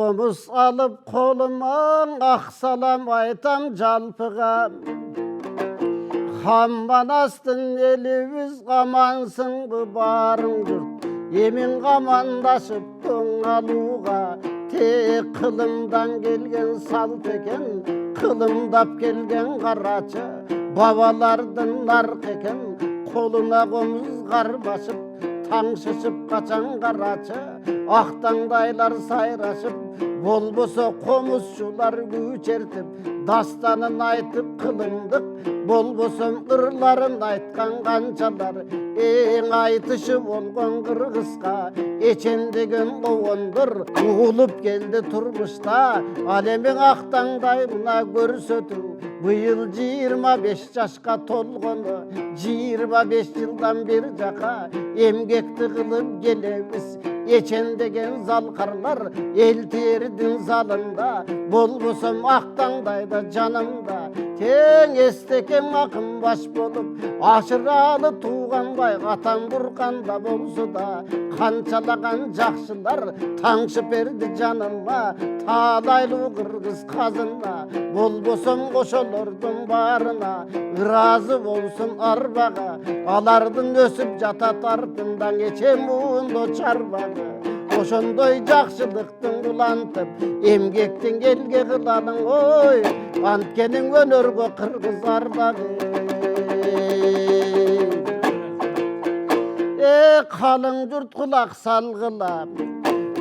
Komuz alıp koluma ak salam aytam jalpıga. Hamman astın elimiz kamansın bu barın yurt. Yemin kamandaşıp aluğa. Tek kılımdan gelgen salt eken, kılımdap gelgen karaçı. Babalardan nark eken, koluna komuz kar basıp, tangşışıp kaçan karaçı. Aktandaylar sayraşıp, bolbosa komuzçular güçertip, dastanın aytıp kılındık. Bolbosam ırların aytkan kançalar, en aytışı bolgon kırgızga. Eçendegen kovondur, uğulup geldi turmuşta. Alemin aktandayına görsötü, bu yıl 25 yaşka tolgonu. 25 yıldan bir jaka, emgekti kılıp gelemiz. Eçendegen zalkarlar, eltirdin zalında. Bolbosam aktandayda canımda, ten esteken akın baş bolup, aşıralı tuğanbay atan burkanda bolsu da. Kançalagan jakşılar tangşıp berdi canıma, talaylı kırgız kazına. Bolbosam koşolordun barına, razı bolsun arbaga. Alardın ösüp jatat ardından, geçemundo çarbaga. Oşondoy jakşılıktın bulantıp, emgektin elge kılanın oy. Antkenin önörgö kırgızlardagı. Kalın jurt kulak salgıla.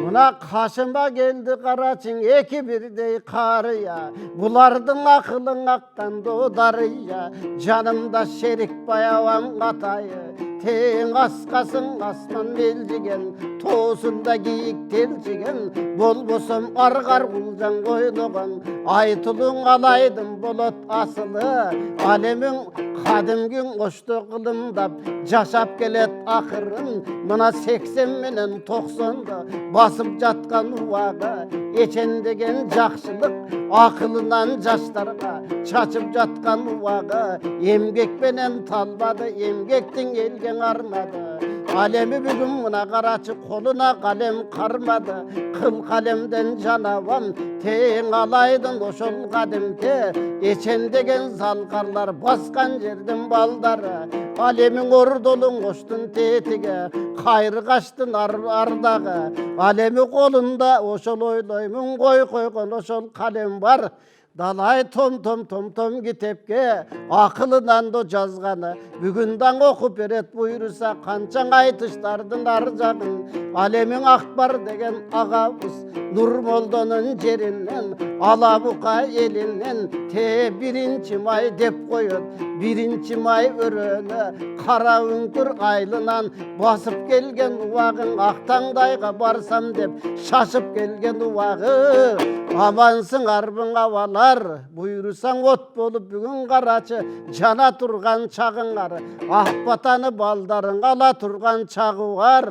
Buna kaşıma geldi karaçın eki birdey karıya. Bulardın akılın aktan doğdarıya. Canımda şerik bayavam katayı. Ten askasın asman melcigen, tosunda giyik telcigen. Bolbosam argar bulcan koyduğun, aytılın alaydım bolot asılı. Alemin kadimgin koştu kılımdap, jaşap gelet akırın. Mına 80 menen 90'da basıp jatkan uvaga. Eçendegen jakşılık akılından jaşlarga, çaçıp jatkan uvaga. Emgek menen talbadı, emgektin elgen armadı. Alemi bugün mına karaçı koluna kalem karmadı. Kıl kalemden canavam, ten alaydın oşol kadimke. Eçendegen zalkarlar baskan yerden baldarı. Alemin ordolun koştun tetige, kayrı kaçtın ardağı. Alemi kolunda oşol oylayımın koy koygon oşol kalem var. Dalay tom tom tom tom kitepke, akılından da жазғаны. Бүгіндан оқып берет buyursa, kançan aytıştardın arjağın. Alemin akbar деген ağabız, Nurmoldanın jerinden, Alabuka elinden. Te birinci may dep koyun, birinci may örönü. Kara ünkür aylынан basıp gelgen uvağın. Aktandayga barsam dep şaşıp gelgen uvağı. Amansın arbın avalar, buyursan ot bolup bugün karaçı. Jana turgan çağınlar, ahbatanı baldarın ala turgan çağı var.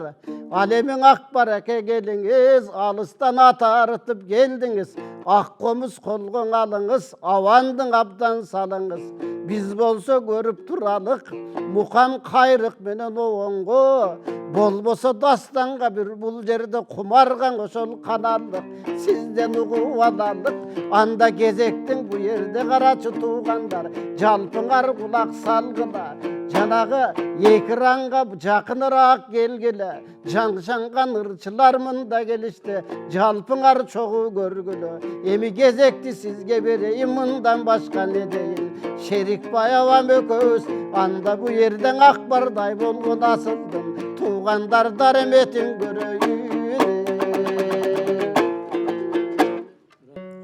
Alemin akbar eke geliniz, alıstan atarıtıp geldiniz. Akkomuz kolgun alınız, avandın abdan salınız. Biz bolsa görüp turalık, mukam kayrık menen oğongo. Bolbosa dastanga bir bul jerde kumargan oşol kanallık. Sizden uğuvalanlık, anda gezektin bu yerde karaçı tuğandar. Jalpınar kulak salgıla, janağı ekranга jakыныраак gelgile. Janşangan ırçılar mında gelişti, jalpınar çoğu görgülü. Emi gezekti sizge bereyim, mından başka ne deyin. Şerik bayavam ököz, anda bu yerden akbarday bolgun asıldım. Tuğandar emetin göreyim.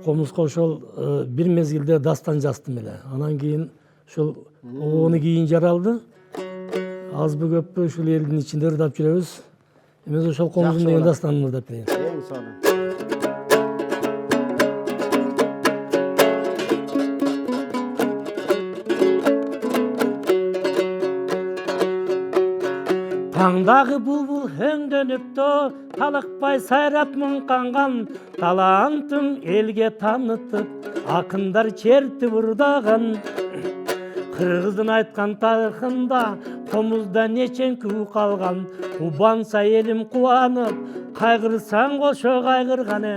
Komuzga ошол bir mezgilde dastan жаздым эле. Анан кийин ошол оны кийин жаралды. Азбы көппү ушул элдин ичинде ырдап жүрөбүз. Эмес ошол комуздун деген дастанын ырдап берейин. Eң sonu. Таңдагы булбул höңдөнүптө, талыкпай сайрап мыңканган. Талантын элге таанытып, акындар чертип ырдаган. Кыргыздын айткан тарыхында Komuzda neçen kүү kalgan, Кубанса елім қуанып, Қайғырсаң қошо қайғырғаны,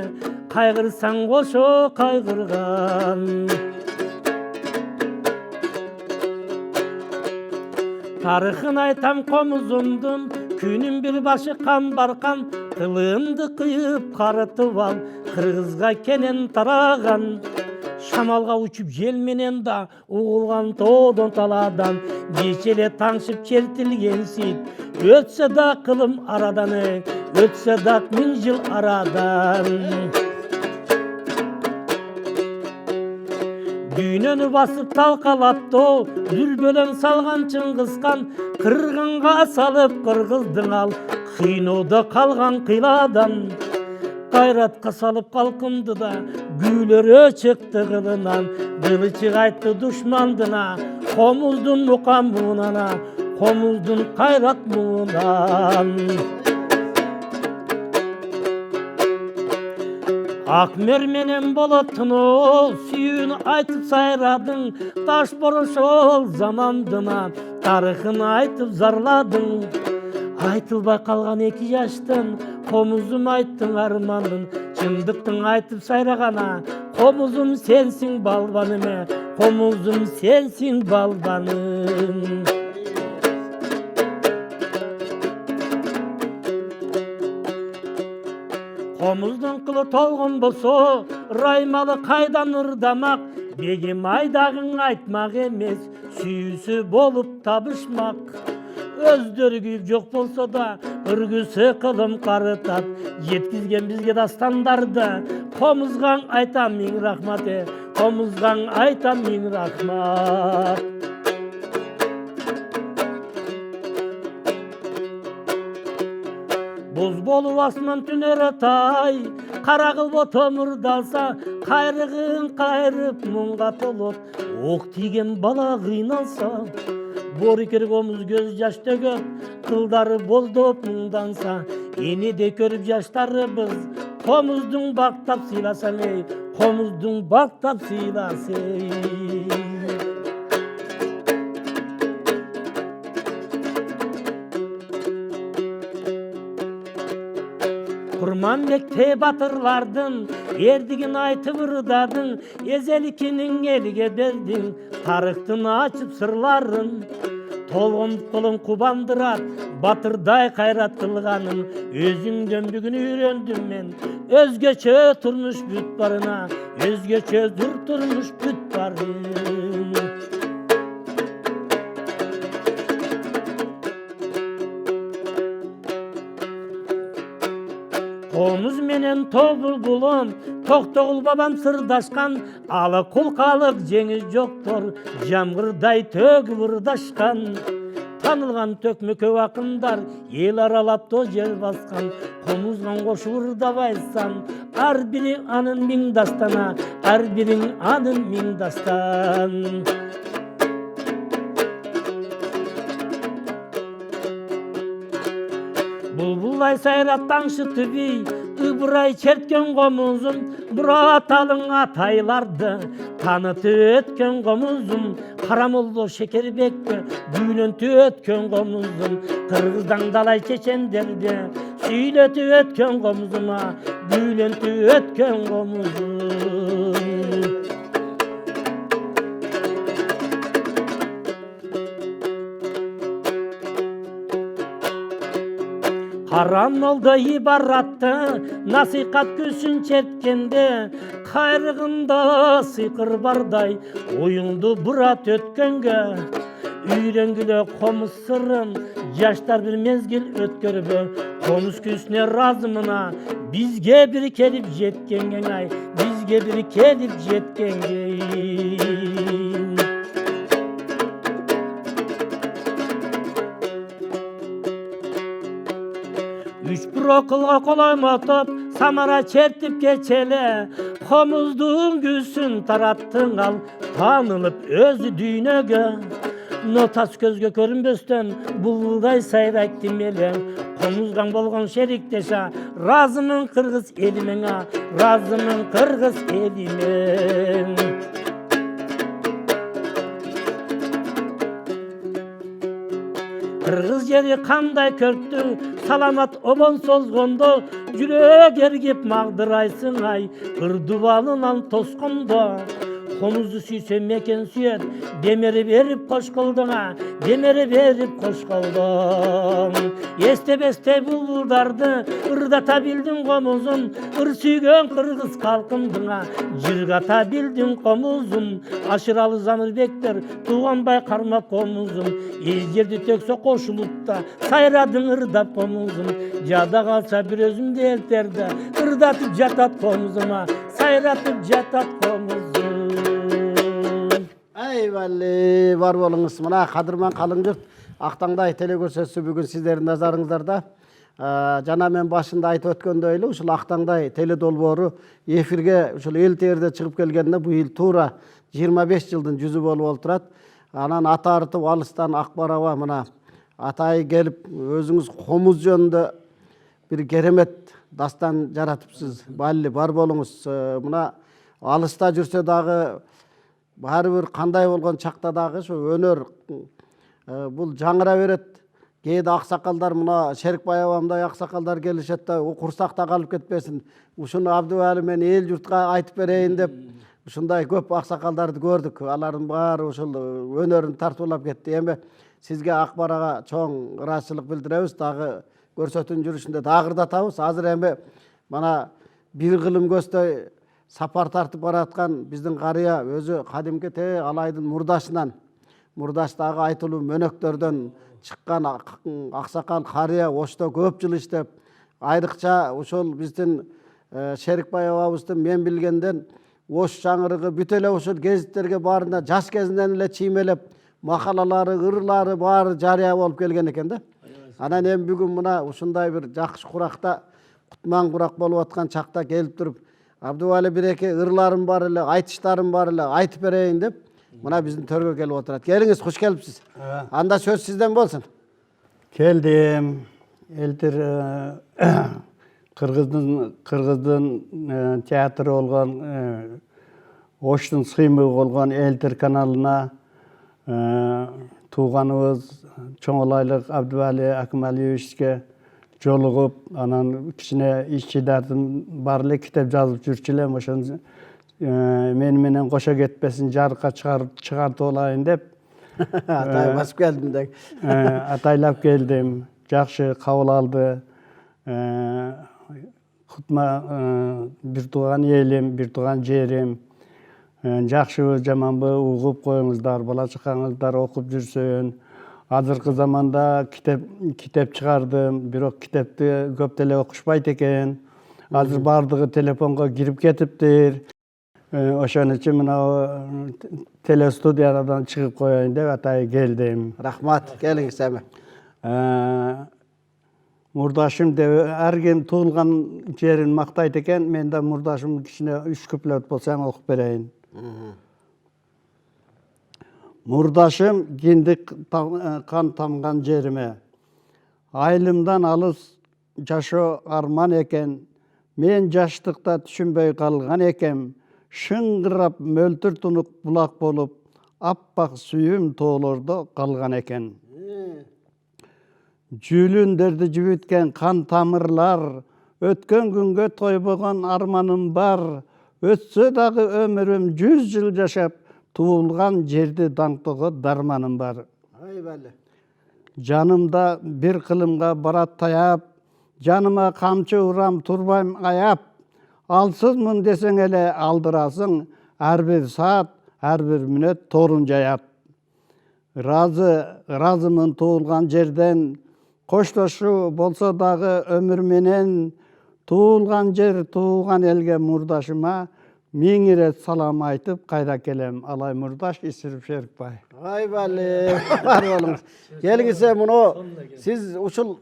Қайғырсаң қошо қайғырған. Тарихын айтам комузумдун, күнүн bir başı kan barkan, Кылымды кыйып карытып ал, Кыргызга кенен тараган. Шамалга учуп жел менен да, угулган тоодон таладан, Кечеле таңшып чертилген сит, Өтсө да кылым арадан, Өтсө да 1000 жыл арадан. Дүйнөнү басып талкалапты, дүлбөлөң салган Чыңгызхан, Кыргынга салып кыргыздың ал, Кыйноодо калган кыйладан. Кайратка салып калкымды да, Гүйлөрү чыкты кылынан, Кылычы кайтты душмандына, Комуздун мукам муунана, Комуздун кайрат муунан. Акмер менен болотуну, сүйүүнү айтып сайрадың, Таш борошол замандына, тарыхын айтып зарладың. Айтылбай калган 2 жаштын, Комузум айттың арманын, Чындыктың айтып сайрагана, Комузум сенсиң балбаныме, Комузум сенсиң балбаным. Комуздун кылы толгон болсо, Раймалы кайдан ырдамак, Бегим айдагың айтмак эмес, Сүйүүсү болуп табышмак. Өздөрү күйүп жок болсо да, Үргүсү кылым карытат, Жеткизген бизге дастандарды, Комузгаң айтам 1000 рахмат, Комузгаң айтам 1000 рахмат. Буз болуп асман түнөр атай, Кара кылбот өмүрдалса, Кайрыгын кайрып муңга толот, Ок тийген бала кыйналса. Борикер комуз көз жаш төгөп, Кылдары боздоп муңданса, Эни де көрүп жаштарыбыз, Комуздун бактап сыйласын, Комуздун бактап сыйласын. Курманбек те батырлардын, Эрдигин айтып ырдадың, Эзеликинин элге бердиң, Тарыхтын ачып сырларын. Толгон колуң кубандырат, Батырдай кайраттылганым, Өзүңдөн бүгүн үйрөндүм мен, Өзгөчө турмуш бүт барына, Өзгөчө турмуш бүт барын. Комуз менен тобулбулум, Токтогул бабам сырдашкан, Алы кулкалык жеңиз жоктор, Жамгырдай төгүп ырдашкан. Танылган төкмө көп акындар, Эл аралап то жер баскан, Комузган кошуп ырдабайсам, Ар бири анын 1000 дастана, Ар бириң анын 1000 дастан. Булбулдай сайрап таңшы түбүй, Ыбырай черткен комузум, Бураталың атайларды, Танытып өткен комузум, Карамолдо Шекербекке, Бүйлөнтүп өткен комузум, Кыргыздан далай чечендерди, Сүйлөтүп өткен комузума, Бүйлөнтүп өткен комузум. Карамолдо ибаратты, насыйкат күшүн черткенде, Кайрыгында сыйкыр бардай, Оюңду бурат өткөнгө. Үйрөнгүлө комуз сырын, Жаштар бир мезгил өткөрбө, Комуз күчүнө разымына, Бизге бир келип жеткенге, Бизге бир келип жеткенге. Үч броколго колоймотоп, Самара чертип кечеле, Комуздун күсүн тараттың ал, Танылып өзү дүйнөгө. Нотас көзгө көрүнбөстөн, Булбулдай сайрайттым эле, Комузгаң болгон шериктеша, Разымын кыргыз элиме, Разымын кыргыз элиме. жери кандай көрттү, саламат обон созгондо, жүрөк эргип магдырайсың ай, ырдубалынан тоскондо. Комузду сүйсөм мекен сүйөт, демери берип кош кылдыңа, демери берип кош кылдың. Эстебестей булбулдарды, ырдата билдиң комузун, ыр сүйгөн кыргыз калкымдыңа, жыргата билдиң комузун. Ашыралы Замирбектер, тууганбай кармап комузун, эл жерди төксө кошулуп да, сайрадың ырдап комузун. Жада калса бир өзүмдү элтерде, ырдатып жатат комузума, сайратып жатат комузун. Eyvallah, var bolunuz. Mına Kadırman kalın jurt Ақтаңдай теле көрсөтүсү бүгүн сиздердин назарыңыздарда. Жана мен башында айтып өткөндөй эле ушул Ақтаңдай теле долбоору эфирге ушул эл терде чыгып келгенде бу ел туура 25 жылдын жүзү болуп турат. Анан ата артып алыстан Акбараба мына атайы келип өзүңүз комуз жөнүндө бир керемет дастан жаратыпсыз. Балли бар болуңуз. Мына алыста жүрсө дагы баары бир кандай болгон чакта дагы ошо өнөр бул жаңыра берет. Кээде аксакалдар мына Шерикбай абамдай аксакалдар келишет да курсакта калып кетпесин. Ушуну Абдыбали мен эл журтка айтып берейин деп ушундай көп аксакалдарды көрдүк. Алардын баары ушул өнөрүн тартуулап кетти. Эми сизге Акбарага чоң ыраазычылык билдиребиз. Дагы көрсөтүүнүн жүрүшүндө дагы ырдатабыз. Азыр эми мана бир кылым көздөй сапар тартып бараткан биздин карыя өзү кадимки алайдын мурдашынан, мурдаштагы айтылуу мөнөктөрдөн чыккан аксакал карыя Ошто көп жыл иштеп, айрыкча ошол биздин Шерикбай абабыздын мен билгенден Ош чаңырыгы бүт эле ошол гезиттерге баарында жаш кезинен эле чиймелеп, макалалары, ырлары баары жарыя болуп келген экен да. Анан эми бүгүн мына ушундай бир жакшы куракта, кутман курак болуп аткан чакта келип туруп Абдыбали биреке ырларым бар эле, айтыштарым бар эле, айтып берейин деп мына биздин төргө келип отурат. Келиңиз, хуш келипсиз. Анда сөз сизден болсун. Келдим. Элтир Кыргыздын театры болгон Оштун сыймыгы болгон Элтир каналына тууганыбыз Чоңолайлык Абдыбали Акмалиевичке жолугуп, анан кичине иш-чидардын бар эле китеп жазып жүрчү элем. Ошону мени менен кошо кетпесин, жарыкка чыгартып алайын деп Атай басып келдим дег. Атайлап келдим. Жакшы кабыл алды. Кутма бир тууган элим, бир тууган жерим. Жакшыбы, жаманбы угуп коюңуздар, бала чакаңыздар окуп жүрсүн. Азыркы заманда китеп чыгардым, бирок китепти көп деле окушпайт экен. Азыр бардыгы телефонго кирип кетиптир. Ошон үчүн мына телестудиядан чыгып коеюн деп атайы келдим. Рахмат, келиңиз эми. Мурдашым деп ар ким туулган жерин мактайт экен. Мен да мурдашым кичине 3 куплет болсо окуп берейин. Мурдашым киндик кан тамган жериме. Айылымдан алыс жашоо арман экен. Мен жаштыкта түшүнбөй калган экем. Шыңгырап мөлтүр тунук булак болуп, аппак сүйүм тоолордо калган экен. Жүлүндөрдү жибиткен кан тамырлар, өткөн күнгө тойбогон арманым бар. Өтсө дагы өмүрүм 100 жыл жашап, туулган жерди даңтого дарманым бар. Айбалы. Жанымда бир кылымга барат таяп, жаныма камчы урам турбайм аяп. Алсызмын десең эле алдырасың, ар бир саат, ар бир мүнөт торун жаят. Разымын туулган жерден, коштошуу болсо дагы өмүр менен, туулган жер, туулган элге мурдашыма 1000 ирет салам айтып кайра келем. Алай мурдаш Исиров Шерикбай. Айбалы, бар болуңуз. Келиңиз, муну сиз ушул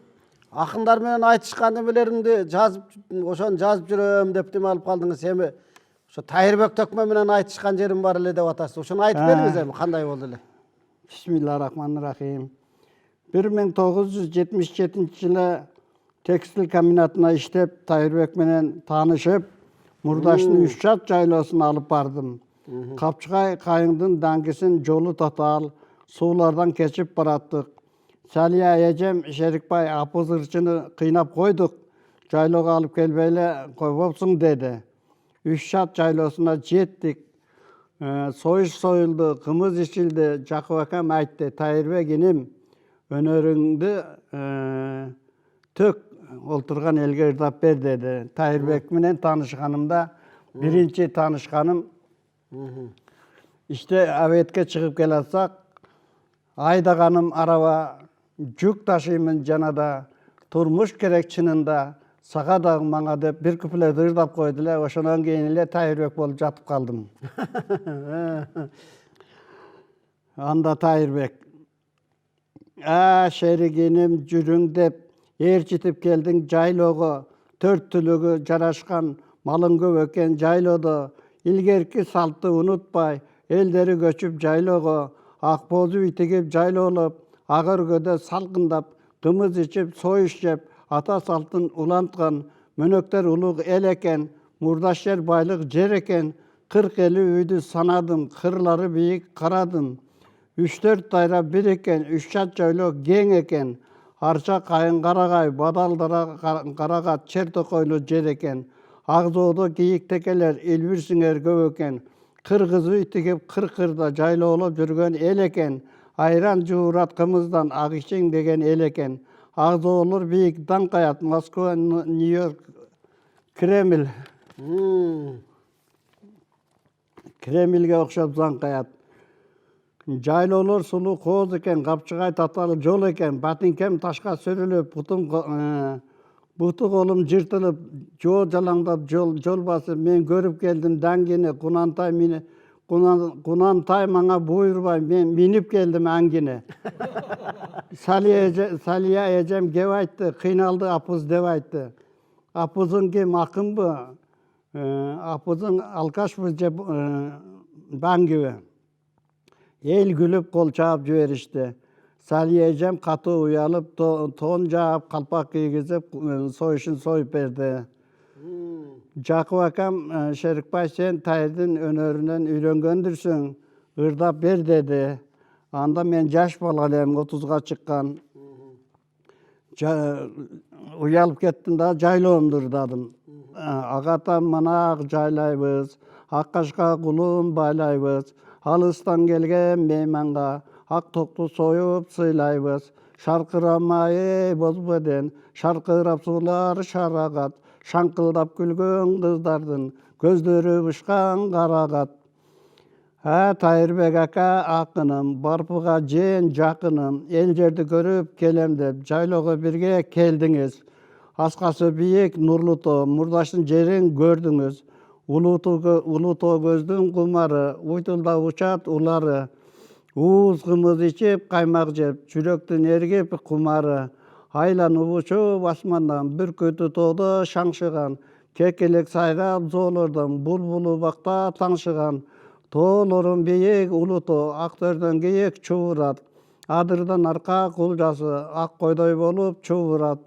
акындар менен айтышкан эмелеримди жазып, ошону жазып жүрөм деп неме алып калдыңыз. Эми ошо Тайырбек Төкмө менен айтышкан жерим бар эле деп атасыз. Ошону айтып бериңиз эми, кандай болду эле? Бисмиллахиррахманиррахим. 1977 жылы текстил комбинатына иштеп, Тайырбек менен таанышып, Мурдаштын 3 чат жайлоосун алып бардым. Капчыгай кайыңдын даңгысын жолу татаал, суулардан кечип бараттык. Salия эжем Шерикбай апыз ырчыны кыйнап койдук. Жайлоого алып келбей эле койбопсуң деди. 3 шат жайлоосуна жеттик. Союш союлду, кымыз ичилди. Жакып акам айтты, Тайырбек иним, өнөрүңдү тök олтурган элге ырдап бер деди. Тайырбек менен таанышканымда биринчи таанышканым иште абетке чыгып келатсак, айдаганым араба, жүк ташыймын жанада, турмуш керек чынында, сага дагы мага деп бир куплет ырдап койду эле. Ошондон кийин эле Тайырбек болуп жатып калдым. Анда Тайырбек: Шеригиним жүрүң деп ээрчитип келдиң жайлоого, төрт түлүгү жарашкан, малың көп экен жайлоодо, илгерки салтты унутпай, элдери көчүп жайлоого, ак боозу үй тигип жайлоолоп, ак өргөдө салкындап, кымыз ичип, союш жеп, ата салтын уланткан, мөнөктөр улуг эл экен, мурдаш жер байлык жер экен, 40-50 үйдү санадым, кырлары бийик карадым. 3-4 дайра бир экен, 3 шат жайлоо кең экен, арча кайын карагай, бадалдара карагат, чер токойлуу жер экен. Ак жоодо кийик текелер, илбирсиңер көп экен. Кыргыз үй тигип, кыркырда жайлоолоп жүргөн эл экен. Айран жуурат кымыздан ак ичиң деген эл экен. Ак жоолор бийик даңкаят, Москва, Нью-Йорк, Кремль. Кремльге окшоп заңкаят. Жайлоолор сулуу кооз экен, капчыгай таталы жол экен. Батинкем ташка сөрүлүп, буту колум жыртылып, жоо жалаңдап жол басып, мен көрүп келдим даңгини, Кунантай мага буйрубай, мен минип келдим аңгине. Салия эжем кеп айтты, кыйналды апыз деп айтты. Апызың ким, акынбы? Апызың алкашпы же баңгыбы? Эл күлүп кол чаап жиберишти. Салия эжем катуу уялып, тоон жаап, калпак кийгизип, союшун союп берди. Жакып акам, Шерикбай, сен Тайырдын өнөрүнөн үйлөнгөндүрсүң, ырдап бер деди. Анда мен жаш бала элем, 30га чыккан. Уялып кеттим да жайлоомду ырдадым. Агатам манак жайлайбыз, ак кашка кулун байлайбыз, алыстан келген мейманга ак токту союп сыйлайбыз. Шаркырамай бозбеден, шаркырап суулар шарагат, шаңкылдап күлгөн кыздардын көздөрү бышкан карагат. Тайырбек ака акыным, барпыга жээн жакыным, эл жерди көрүп келем деп жайлоого бирге келдиңиз. Аскасы бийик нурлуу тоо, мурдаштын жерин көрдүңүз. Улуу тоо көздүн кумары, уйтулда учат улары. Ууз кымыз ичип, каймак жеп, жүрөктүн эргип кумары. Айланып учуп асмандан, бүркүтү тоодо шаңшыган, кекелек сайрап жоолордон, булбулу бакта таңшыган. Тоолорун бийик улуу тоо, ак төрдөн кийик чуурат. Адырдан арка кулжасы, ак койдой болуп чуурат.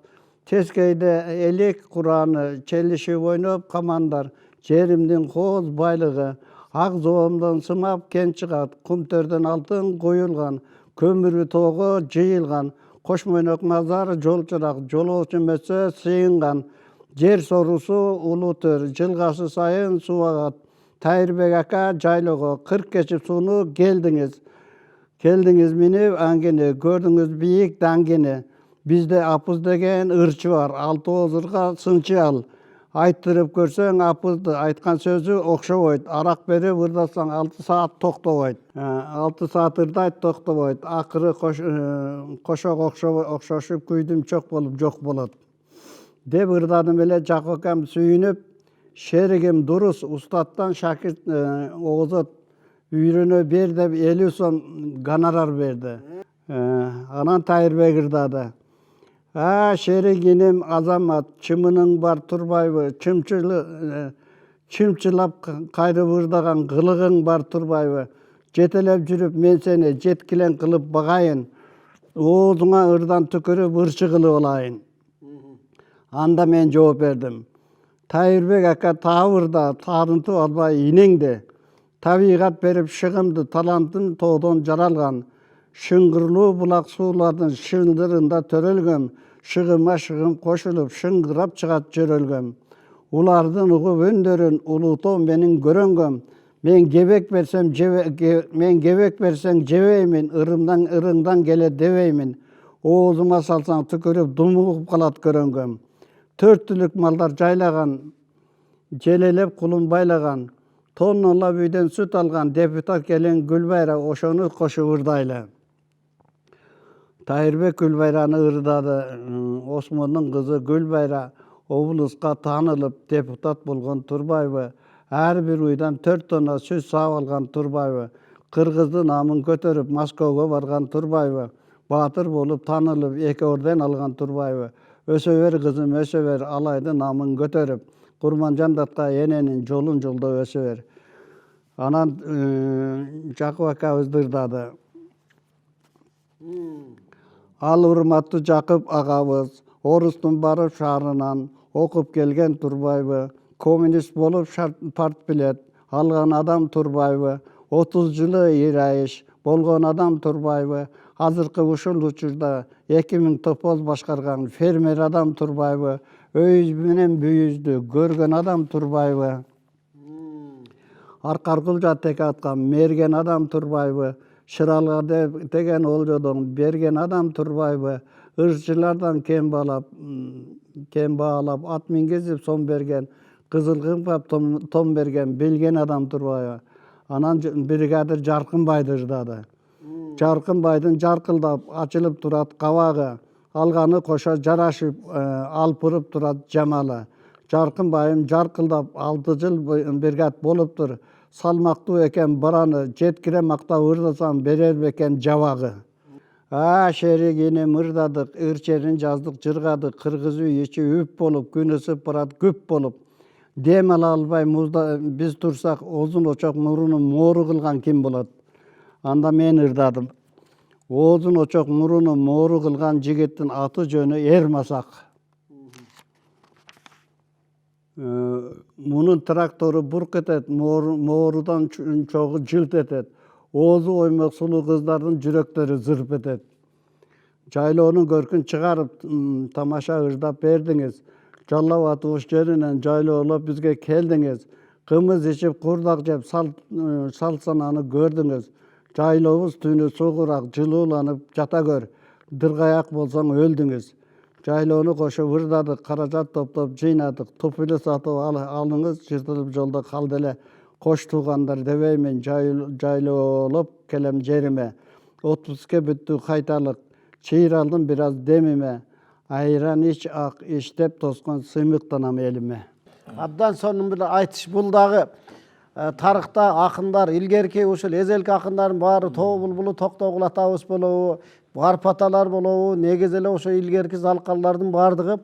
Тескейде элек кураны, челишип ойноп камандар, жеримдин кооз байлыгы. Ак жоомдон сымап кен чыгат, кум төрдөн алтын куюлган, көмүрү тоого жыйылган, кош мойнок мазар жолчурак, жолоочу мөсө сыйынган. Жер сорусу улуу төр, жылгасы сайын суу агат. Тайырбек ака жайлоого 40 кечип сууну келдиңиз. Келдиңиз минип аңгини, көрдүңүз бийик даңгини. Бизде апыз деген ырчы бар, 6 озурга сынчы ал. Айттырып көрсөң апызды, айткан сөзү окшобойт. Арак берип ырдасаң 6 саат токтобойт. 6 саат ырдайт, токтобойт. Акыры кошок окшошуп, күйдүм чок болуп жок болот. Деп ырдадым эле. Жакып акам сүйүнүп, шеригим дурус, устаттан шакирт оозот үйрөнө бер деп 50 сом гонорар берди. Анан Тайырбек ырдады. Шеригиним азамат, чымының бар турбайбы, чымчылап кайрып ырдаган кылыгың бар турбайбы. Жетелеп жүрүп мен сени жеткилен кылып багайын, оозуңа ырдан түкүрүп ырчы кылып алайын. Анда мен жооп бердим. Тайырбек ака таабырда таарынтып албай инеңди. Табигат берип шыгымды талантын тоодон жаралган. Шыңғырлуу булак суулардын шыңдырында төрөлгөм. Шыгыма шыгым кошулуп, шыңгырап чыгат жөрөлгөм. Улардын угуп өндөрүн улутоо менин көрөнгөм. Мен кебек берсең жебеймин, ырыңдан келе дебеймин. Оозума салсаң түкүрүп думугуп калат көрөнгөм. 4 түлүк малдар жайлаган, желелеп кулун байлаган. Тоннолап үйдөн сүт алган депутат келин Гүлбайра, ошону кошуп ырдайлы. Тайырбек Гүлбайраны ырдады. Осмондун кызы Гүлбайра облуска таанылып депутат болгон Турбаева. Ар бир уйдан 4 тонна сүт саап алган Турбаева. Кыргыздын намын көтөрүп Москвага барган Турбаева. Баатыр болуп таанылып 2 орден алган Турбаева. Өсө бер кызым, өсө бер, Алайдын намын көтөрүп. Курманжандатка эненин жолун жолдоп өсө бер. Анан Жакып акабыз ырдады. Ал урматтуу Жакып агабыз орустун барып шаарынан окуп келген Турбаева. Коммунист болуп парт билет алган адам Турбаева. 30 жылы ирайыш болгон адам Турбаева. Азыркы ушул учурда 2000 топоз башкарган фермер адам Турбаева. Өйүз менен бүйүздү көргөн адам Турбаева. Аркаркулжа теке аткан мерген адам Турбаева. Шыралга деген олжодон берген адам Турбаева. Ырчылардан кем баалап ат мингизип сом берген, кызыл кымпап том берген билген адам Турбаева. Анан бригадир Жаркынбайды ырдады. Жаркынбайдын жаркылдап ачылып турат кабагы, алганы кошо жарашып алпырып турат жамалы. Жаркынбайым жаркылдап 6 жыл бригад болуптур. Салмактуу экен бараны, жеткире мактап ырдасам берер бекен жабагы. Шерик инем ырдадык, ырчерин жаздык, жыргадык, кыргыз үй ичи үп болуп, күн ысып барат күп болуп. Дем ала албай музда биз турсак, озун очок мурунун моору кылган ким болот? Анда мен ырдадым. Озун очок мурунун моору кылган жигиттин аты жөнү Эрмасак. Мунун трактору бурк этет, моорудан чогу жылт этет. Оозу оймок сулуу кыздардын жүрөктөрү зырп этет. Жайлоонун көркүн чыгарып тамаша ырдап бердиңиз. Жалал Абад уш жеринен жайлоолоп бизге келдиңиз. Кымыз ичип курдак жеп салсананы көрдүңүз. Жайлообуз түнү сугурак жылууланып жата көр. Дыргаяк болсоң өлдүңүз. Жайлоону кошуп ырдадык, каражат топтоп жыйнадык. Тупуйлу сатып алыңыз, жыртылып жолдо калды эле. Кош туугандар дебеймин, жайлоолоп келем жериме. Отпускке бүттү кайталык, чыйыр алдым бир аз демиме. Айран ич ак ич деп тоскон сыймыктанам элиме. Абдан сонун биле айтыш бул дагы тарыхта акындар илгерки ушул эзелки акындардын баары Тоо булбулу, Токтогул атабыз болобу, Барпаталар болобу, негизи эле ошо илгерки залкалдардын баардыгы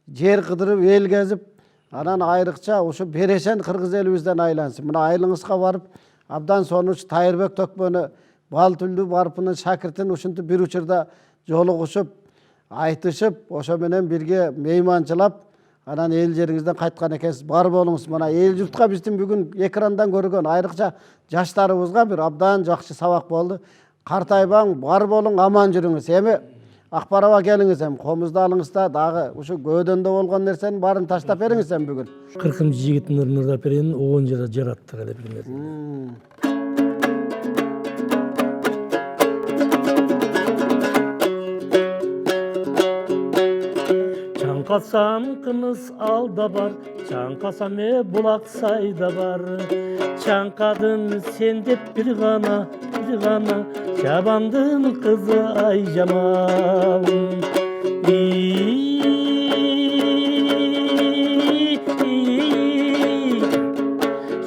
жер кыдырып эл кезип, анан айрыкча ушу берешен кыргыз элибизден айлансын. Мына айылыңызга барып, абдан сонуч Тайырбек Төкмөнү, Бал Түлдү Барпынын шакиртин ушинтип бир учурда жолугушуп, айтышып, ошо менен бирге мейманчылап, анан эл жериңизден кайткан экенсиз. Бар болуңуз. Мына эл журтка биздин бүгүн экрандан көргөн, айрыкча жаштарыбызга бир абдан жакшы сабак болду. Картайбаң, бар болуң, аман жүрүңүз. Эми Акбарова келиңиз, эми комузду алыңыз да дагы ушу көөдөндө болгон нерсенин баарын таштап бериңиз эми бүгүн. 40 жигиттин ырдап берейин, оон жара жараттык эле бир нерсе. Чаңкасам кымыз алда бар, чаңкасам булак сайда бар. Чаңкадын сен деп бир гана, Чабандын кызы Айжамал.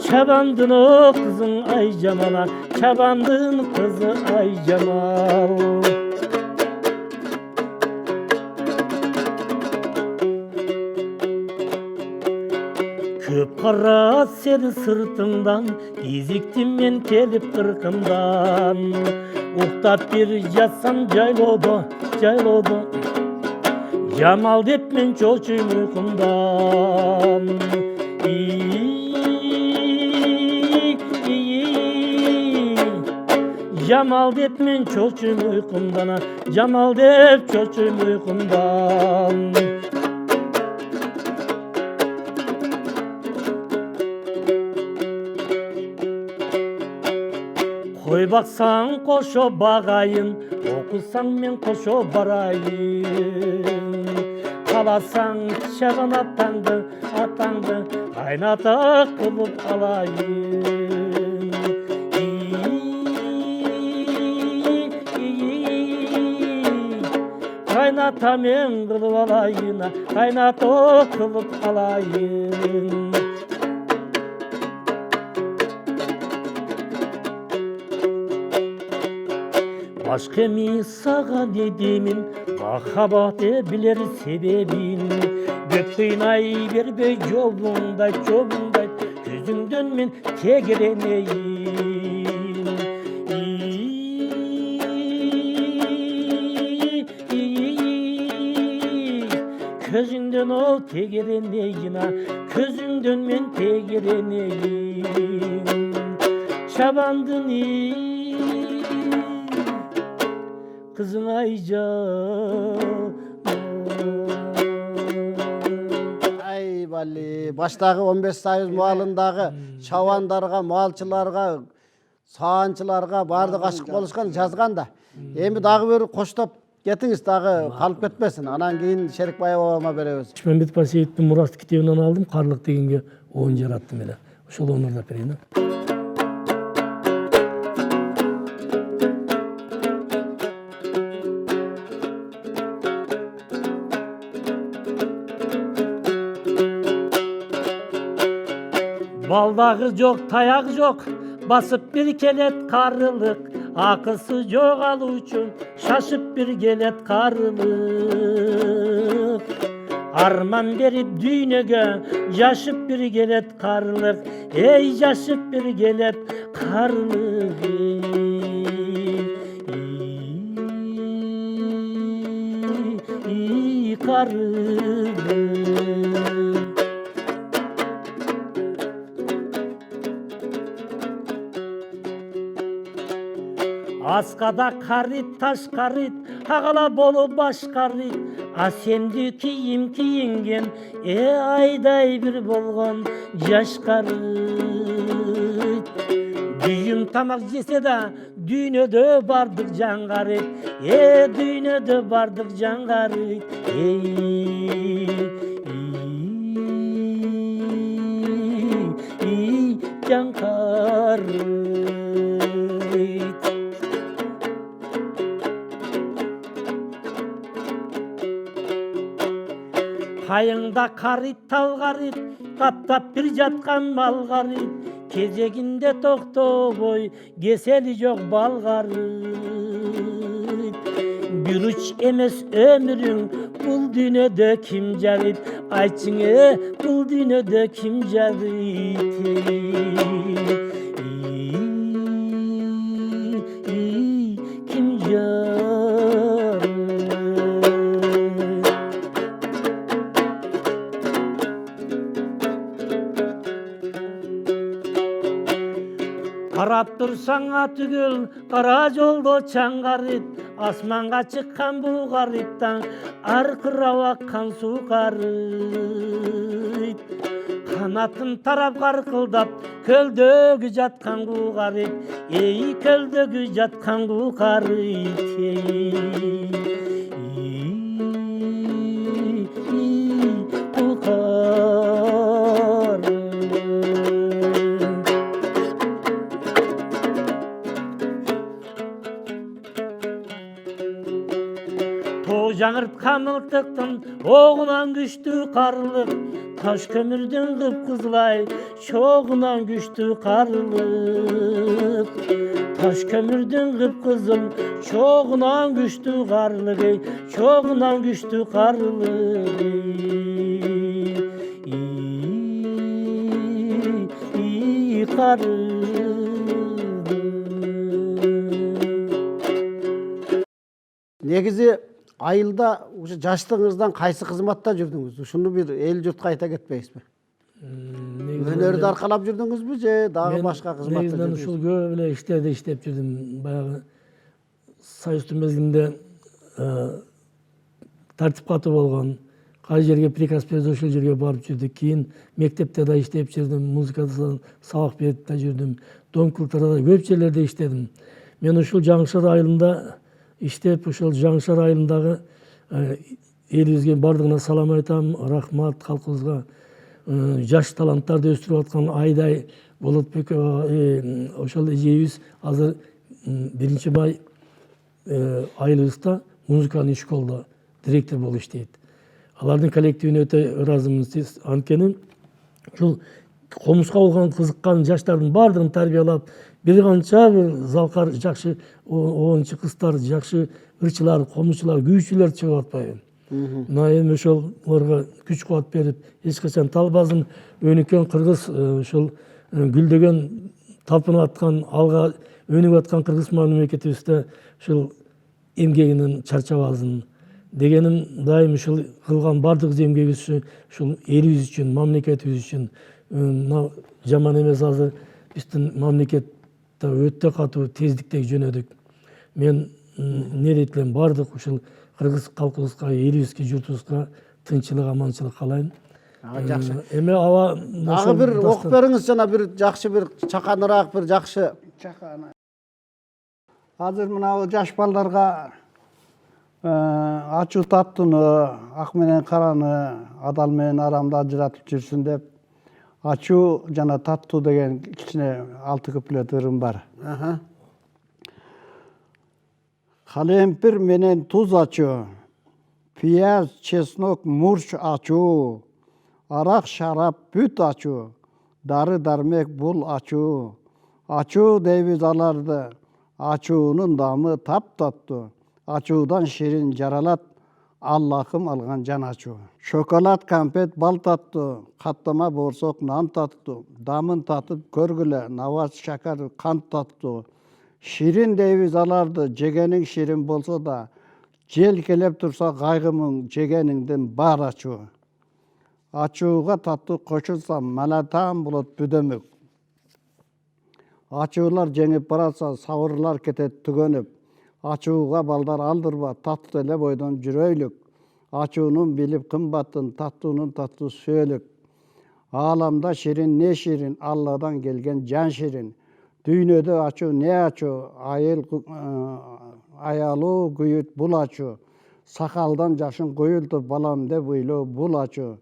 Чабандын о кызың Айжамала, Чабандын кызы Айжамал. Көп кара сени сыртыңдан, кезиктим мен келип кыркымдан. Уктап бир жатсам жайлоодо, Жамал деп мен чочуйм уйкумдан. Jamal деп мен çolçuyum uykumdan, Jamal деп çolçuyum uykumdan. Koy baksan koşo bağayın, okusan men koşo barayın. Kalasan çağın atаңды, kaynata kılıp alayın. Kaynata men kılıp alayın, kaynata kılıp alayın. Başka mi sağa dediğimin Mahabat bilir sebebin. Göktüğün ay verbe yolunda Gözünden men tegereneyim. Közünden ol tegereneyim, Közünden men tegereneyim. Çabandın kızım aycan. Ay Bali, baştagı 15 sayız mualındağı çavandarga, malçılarga, sağançılarga bardıq aşık boluşkan жазган да. Эми дагы bir коштоп кетиңиz, дагы калып кетпесин. Анан кийин Шерикбай бабама беребиз. Ишмембет Пасеевдин Мурас китебинен алдым, Карлык дегенге оюн жараттым эле. Ошол оңдоп берейин. Baldağı yok, tayak yok, basıp bir kelet karılık. Akısı yok al uçun, şaşıp bir gelet karılık. Arman berip düğünege, yaşıp bir gelet karılık. Ey yaşıp bir gelet karılık. Karılık. Askada karit, taş karit, ağala bolu baş karit. Asemdi kiyim kiyingen, ayday bir bolgon yaş karit. Düğün tamak jese da, düğünödö bardık can karit. Düğünödö bardık can karit. Can karit. Kayыңda karit tal garit, kattap bir jatkan mal garit. Кезегинде токтобой, кесели жок бал garit. Bir uç emes ömürüň, bul dünödö kim jarit? Aytçıňe, bul dünödö kim jarit? Kim jarit? Qarap tursaňa tügül, qara joldo çaňgarit. Asmanga çykkan bu garitdan, arkırap akkan su garit. Kanatın tarap qarkıldap, köldögü jatkan bu garit. Ey köldögü jatkan bu garit. Bu garit. Жаңыртқан мылтықтың оғынан күшті қарылық. Таш көмірден қып-қызылай шоғынан күшті қарылық. Таш көмірден қып-қызыл шоғынан күшті қарылық. Шоғынан күшті қарылық. Қарылық. Негизи айылда жаштыгыңыздан кайсы кызматта жүрдүңүз? Ушуну бир эл журтка айта кетпейсизби? Өнөрдү аркалап жүрдүңүзбү же дагы башка кызматта негизинен жүрдүңүз? ушул көп эле иштерде иштеп жүрдүм. Баягы Союздун мезгилинде тартип катуу болгон. Кай жерге приказ берсе ошол жерге барып жүрдүк. Кийин мектепте да иштеп жүрдүм, музыкада сабак берип да жүрдүм. Дом культурада көп жерлерде иштедим. Мен ушул Жаңышар айылында иштеп, ушул Жаңышар айылындагы элибизге бардыгына салам айтам, рахмат калкыбызга. Жаш таланттарды өстүрүп аткан Айдай Болотбек ошол эжебиз азыр 1 май айылыбызда музыкалык школда директор болуп иштейт. Алардын коллективине өтө ыраазымын. Сиз анткени ушул комузга болгон кызыккан жаштардын баардыгын тарбиялап, бир канча бир залкар жакшы оончу кыздар, жакшы ырчылар, комузчулар, күйүүчүлөр чыгып атпайбы. Мына эми ошолорго күч кубат берип, эч качан талбасын өнүккөн кыргыз, ушул гүлдөгөн, талпынып аткан, алга өнүгүп аткан кыргыз мамлекетибизде ушул эмгегинен чарчабасын дегеним дайым ушул кылган баардык эмгегибиз ушул элибиз үчүн, мамлекетибиз үчүн. Мына жаман эмес, азыр биздин мамлекетте өтө катуу тездикте жөнөдүк. Мен эмне дейт элем, баардык ушул кыргыз калкыбызга, элибизге, журтубузга тынччылык, аманчылык каалайм. Жакшы. Эми аба Дагы бир окуп бериңиз, жана бир жакшы, бир чаканыраак, бир жакшы. Азыр мына жаш балдарга ачуу таттууну, ак менен караны, адал менен арамды ажыратып жүрсүн деп, ачуу жана таттуу деген кичине 6 куплет ырым бар. Калемпир менен туз ачуу, пияз, чеснок, мурч ачуу, арак, шарап, бүт ачуу, дары дармек бул ачуу. Ачуу дейбиз аларды, ачуунун дамы таптаттуу. Ачуудан ширин жаралат, Аллахым алган жан ачуу. Шоколад, конфет, бал таттуу, каттама боорсок, нан таттуу. Дамын татып көргүлө, наваз, шакар, кант таттуу. Ширин дейбиз аларды, жегениң ширин болсо да, желкелеп турса кайгымың, жегениңден бар ачуу. Ачууга таттуу кошулса, малатаам болот бүдөмүк. Ачуулар жеңип баратса, сабырлар кетет түгөнүп. Ачууга балдар алдырба, таттуу эле бойдон жүрөйлүк. Ачуунун билип кымбатын, таттуунун таттуу сөөлүк. Ааламда ширин не ширин, Алладан келген жан ширин. Дүйнөдө ачуу не ачуу, аялуу күйүт бул ачуу. Сакалдан жашың куюлтуп, балам деп ыйлоо бул ачуу.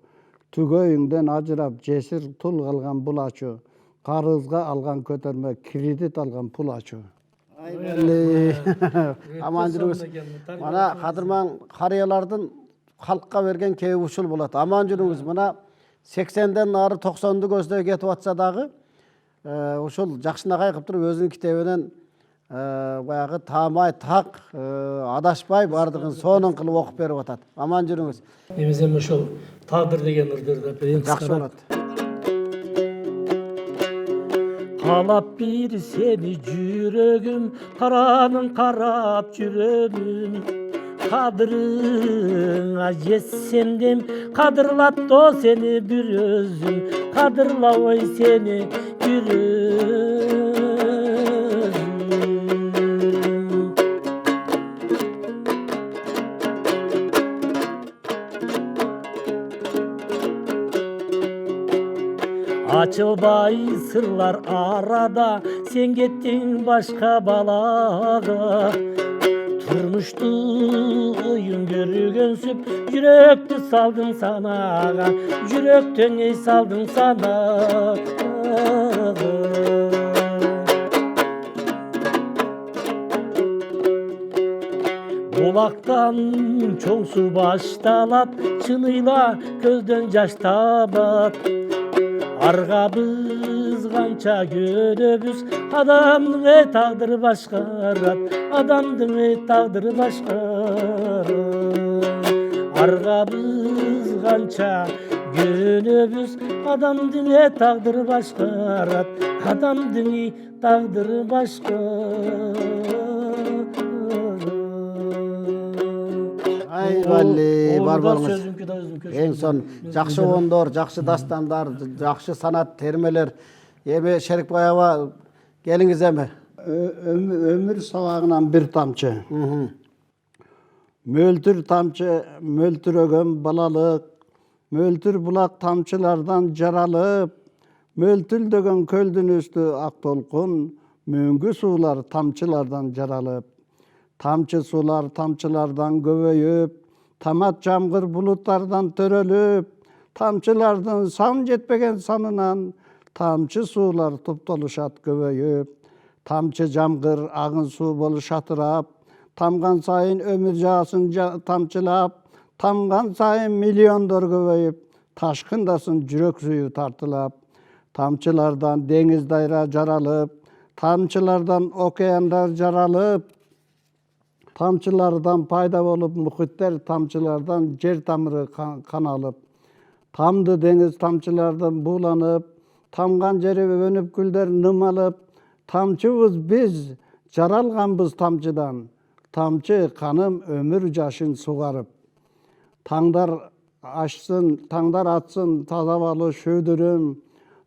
Түгөйүңдөн ажырап, жесир тул калган бул ачуу. Карызга алган көтөрмө, кредит алган пул ачуу. Аман жүрүңүз. Мына кадырман карыялардын халкка берген кээ ушул болот. Аман жүрүңүз. Мына 80ден ары 90ду көздөй кетип атса дагы, ушул жакшынакай кылып туруп өзүнүн китебинен баягы таамай так, адашпай бардыгын сонун кылып окуп берип атат. Аман жүрүңүз. Эмес эми ошол тагдыр деген ырдырда эң Жакшы болот. Каалап бир сени жүрөгүм, таранын карап жүрөмүн. Кадырыңа жетсем дем, кадырлап то сени бир өзүм, кадырлабай сени бир өзүм. Açılbay sırlar arada, sen gittin başka balaga. Turmuştu oyun görgönsüp, yürekti saldın sana, yürekten ey saldın sana. Bulaktan çoğ su baştalap, çınıyla gözden jaş tabat. Argabız kança göröbüz, adamdın tağdırı başkarat, adamdın tağdırı başkarat. Argabız kança göröbüz, adamdın tağdırı başkarat, adamdın tağdırı başkarat. Айбалли, бар болуңуз. Сөзүмкү да өзүмкү. Эң son жакшы оңдор, жакшы дастандар, жакшы санат термелер. Эми Шерикбай аба келиңиз эми. Ömür sabağından bir tamçı. Möltür tamçı, möltürögön balalık. Möltür bulak tamçılardan caralıp. Möltüldögön köldün üstü ak dolkun. Möngü sular tamçılardan caralıp. Tamçı sular tamçılardan gövöyüp. Tamat camgır bulutlardan törölüp. Tamçılardan san jetpegen sanınan. Tamçı sular tup-doluşat gövöyüp. Tamçı camgır ağın su boluşatırap. Tamgan sayın ömür jağsın tamçılap. Tamgan sayın milyondur gövöyüp. Taşkındasın jürek suyu tartılap. Tamçılardan deniz dayra jaralıp. Tamçılardan okeanlar jaralıp. Tamçılardan payda bolup muhitler, tamçılardan jer tamırı kanalıp. Tamdı deniz tamçılardan bulanıp. Tamgan jeri önüp gülder nımalıp. Tamçыбыз biz, jaralganбыз tamçıdan. Tamçı kanım ömür jaşın sugarıp. Tаңдар açsın, tаңдар atsın, tazavalı şödürüm.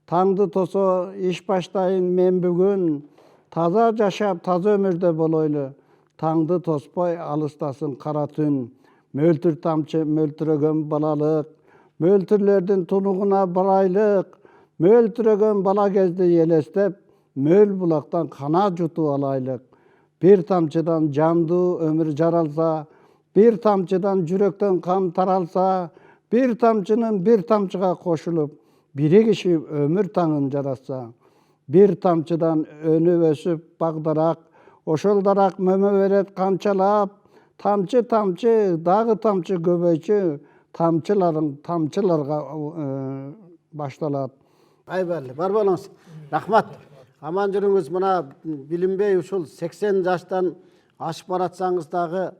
Tаңды toso iş başlayın men bugün. Taza jaşap, taza ömürde boloylu. Tаңды tospay alıstasın kara tün. Möltür tamçı, möltürögön balalık. Möltürlerden tunuğuna baraylık. Möltürögön bala gezdi yelestep. Möl bulaktan kana jutu alaylık. Bir tamçıdan candı ömür jaralsa, bir tamçıdan jürekten kan taralsa, bir tamçının bir tamçıga koşulup, biri kişi ömür taŋın jaratsa, bir tamçıdan önü ösüp bagdarak, oşoldarak mömö beret kançalap, tamçı tamçı, dagı tamçı göböйчү, tamçıların tamçılarga baştalap. Айбалли, бар болуңуз. Рахмат. Аман жүрүңүз. Мына билинбей ушул 80 жаштан ашып баратсаңыз дагы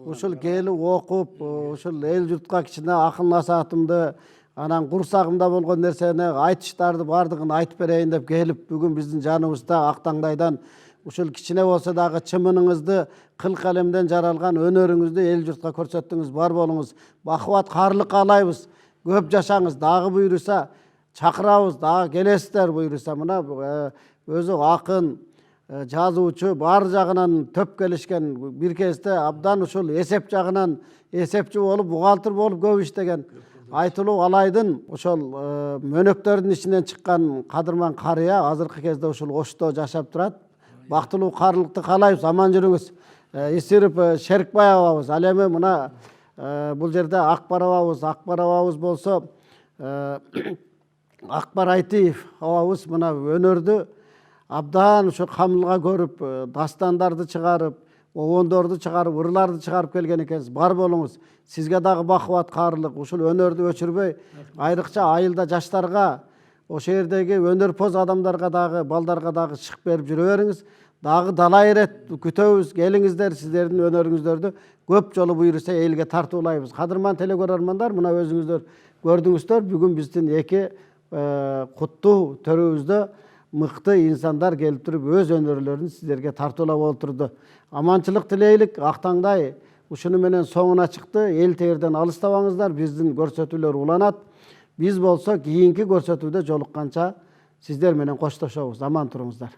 ушул келип окуп, ушул эл журтка кичине акыл насаатымды, анан курсагымда болгон нерсени айтыштарды бардыгын айтып берейин деп келип, бүгүн биздин жаныбызда Актаңдайдан ушул кичине болсо дагы чымыныңызды, кыл калемден жаралган өнөрүңүздү эл журтка көрсөттүңүз. Бар болуңуз. Бакубат каарлык каалайбыз. Көп жашаңыз. Дагы буйруса чакырабыз, дагы келесиздер буйруса. Мына өзү акын, жазуучу бар жагынан төп келишкен, бир кезде абдан ушул эсеп жагынан эсепчи болуп, бухгалтер болуп көп иштеген Айтылуу Алайдын ошол мөнөктөрдүн ичинен чыккан кадырман карыя азыркы кезде ушул Ошто жашап турат. Бактылуу каарлыкты каалайбыз. Аман жүрүңүз. Исирип Шерикбай абабыз. Ал эми мына бул жерде Акбар абабыз болсо Акбар Айтиев абабыз мына өнөрдү абдан ошо камылга көрүп, дастандарды чыгарып, огондорду чыгарып, ырларды чыгарып келген экенсиз. Бар болуңуз. Сизге дагы бакубат каарлык. Ушул өнөрдү өчүрбөй, айрыкча айылда жаштарга, ошол жердеги өнөрпоз адамдарга дагы, балдарга дагы чыгып берип жүрө бериңиз. Дагы далай ирет күтөбүз. Келиңиздер, сиздердин өнөрүңүздөрдү көп жолу буйруса элге тартуулайбыз. Кадырман телекөрөрмандар, мына өзүңүздөр көрдүңүздөр, бүгүн биздин эки куттуу төрүбүздө мыкты инсандар келип туруп өз өнөрлөрүн сиздерге тартуулап отурду. Аманчылык тилейлик. Актаңдай ушуну менен соңуна чыкты. Эл терден алыстабаңыздар. Биздин көрсөтүүлөр уланат. Биз болсо кийинки көрсөтүүдө жолукканча сиздер менен коштошобуз. Аман туруңуздар.